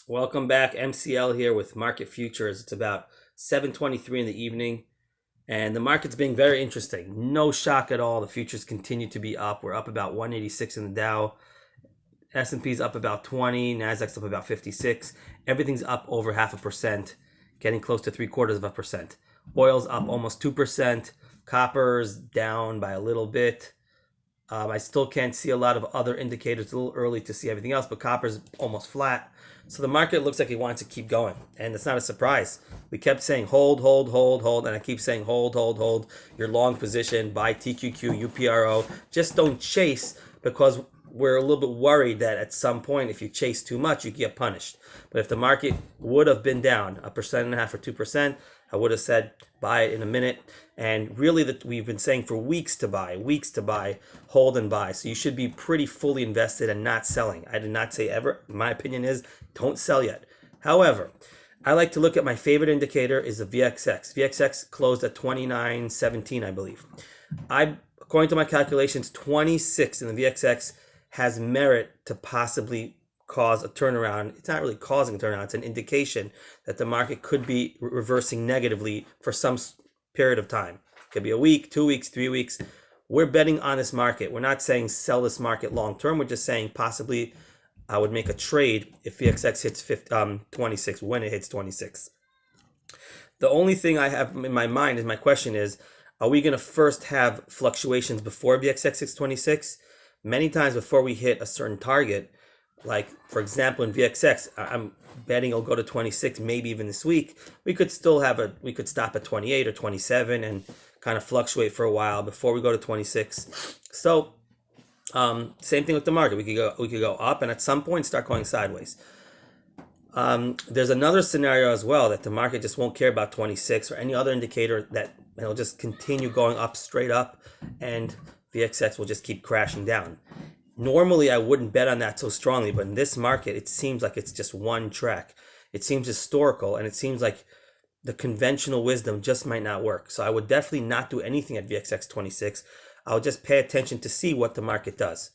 Welcome back, MCL here with Market Futures. It's about 7:23 in the evening, and the market's being very interesting. No shock at all. The futures continue to be up. We're up about 186 in the Dow. S&P's up about 20. Nasdaq's up about 56. Everything's up over 0.5%, getting close to 0.75%. Oil's up almost 2%. Copper's down by a little bit. I still can't see a lot of other indicators. It's a little early to see everything else, but copper's almost flat. So the market looks like it wants to keep going, and it's not a surprise. We kept saying hold, hold, hold, hold, and I keep saying hold, hold, hold. Your long position, buy TQQ, UPRO. Just don't chase, because we're a little bit worried that at some point, if you chase too much, you get punished. But if the market would have been down 1.5% or 2%, I would have said buy it in a minute. And really, that we've been saying for weeks to buy, hold and buy. So you should be pretty fully invested and not selling. I did not say ever. My opinion is don't sell yet. However, I like to look at my favorite indicator is the VXX. VXX closed at 29.17, I believe. According to my calculations, 26 in the VXX has merit to possibly cause a turnaround. It's not really causing a turnaround. It's an indication that the market could be reversing negatively for some period of time. It could be a week, 2 weeks, 3 weeks. We're betting on this market. We're not saying sell this market long term. We're just saying possibly I would make a trade if VXX hits 26, when it hits 26. The only thing I have in my mind is, my question is, are we going to first have fluctuations before VXX hits 26? Many times before we hit a certain target, like for example in VXX, I'm betting it'll go to 26, maybe even this week. We could stop at 28 or 27 and kind of fluctuate for a while before we go to 26. So same thing with the market. We could go up and at some point start going sideways. There's another scenario as well, that the market just won't care about 26 or any other indicator, that it'll just continue going up, straight up, and VXX will just keep crashing down. Normally, I wouldn't bet on that so strongly, but in this market, it seems like it's just one track. It seems historical, and it seems like the conventional wisdom just might not work. So I would definitely not do anything at VXX 26. I'll just pay attention to see what the market does.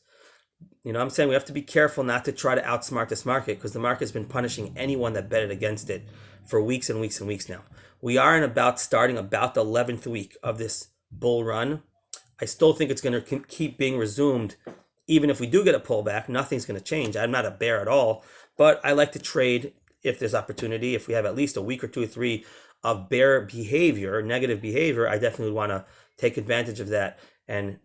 You know what I'm saying? We have to be careful not to try to outsmart this market, because the market's been punishing anyone that betted against it for weeks and weeks and weeks now. We are starting about the 11th week of this bull run. I still think it's going to keep being resumed. Even if we do get a pullback, nothing's going to change. I'm not a bear at all, but I like to trade if there's opportunity. If we have at least a week or 2 or 3 of bear behavior, negative behavior, I definitely want to take advantage of that and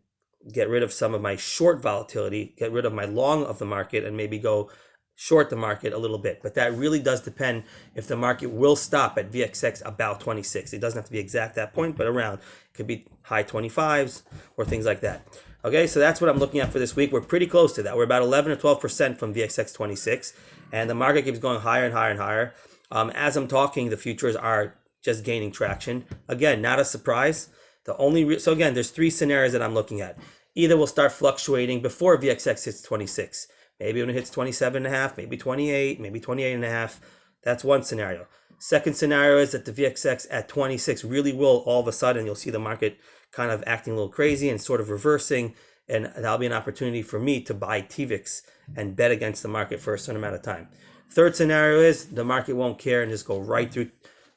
get rid of some of my short volatility, get rid of my long of the market, and maybe go short the market a little bit. But that really does depend if the market will stop at VXX about 26. It doesn't have to be exact that point, but around. It could be high 25s or things like that. Okay, so that's what I'm looking at for this week. We're pretty close to that. We're about 11 or 12% from VXX 26, and the market keeps going higher and higher and higher. As I'm talking, the futures are just gaining traction. Again, not a surprise. So again, there's 3 scenarios that I'm looking at. Either we'll start fluctuating before VXX hits 26. Maybe when it hits 27.5, maybe 28, maybe 28.5. That's one scenario. Second scenario is that the VXX at 26 really will, all of a sudden, you'll see the market kind of acting a little crazy and sort of reversing, and that'll be an opportunity for me to buy TVIX and bet against the market for a certain amount of time. Third scenario is the market won't care and just go right through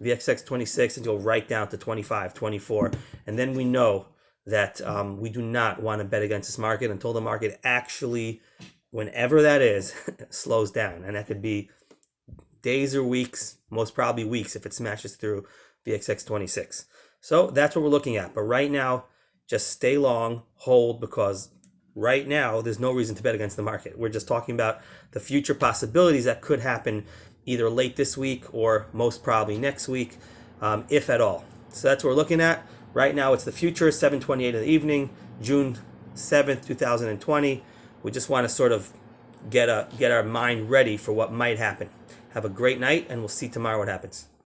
VXX 26 and go right down to 25, 24. And then we know that we do not want to bet against this market until the market actually, whenever that is, slows down. And that could be days or weeks, most probably weeks if it smashes through VXX 26. So that's what we're looking at. But right now, just stay long, hold, because right now there's no reason to bet against the market. We're just talking about the future possibilities that could happen either late this week or most probably next week, if at all. So that's what we're looking at. Right now it's the future, 7:28 in the evening, June 7th, 2020. We just want to sort of get our mind ready for what might happen. Have a great night, and we'll see tomorrow what happens.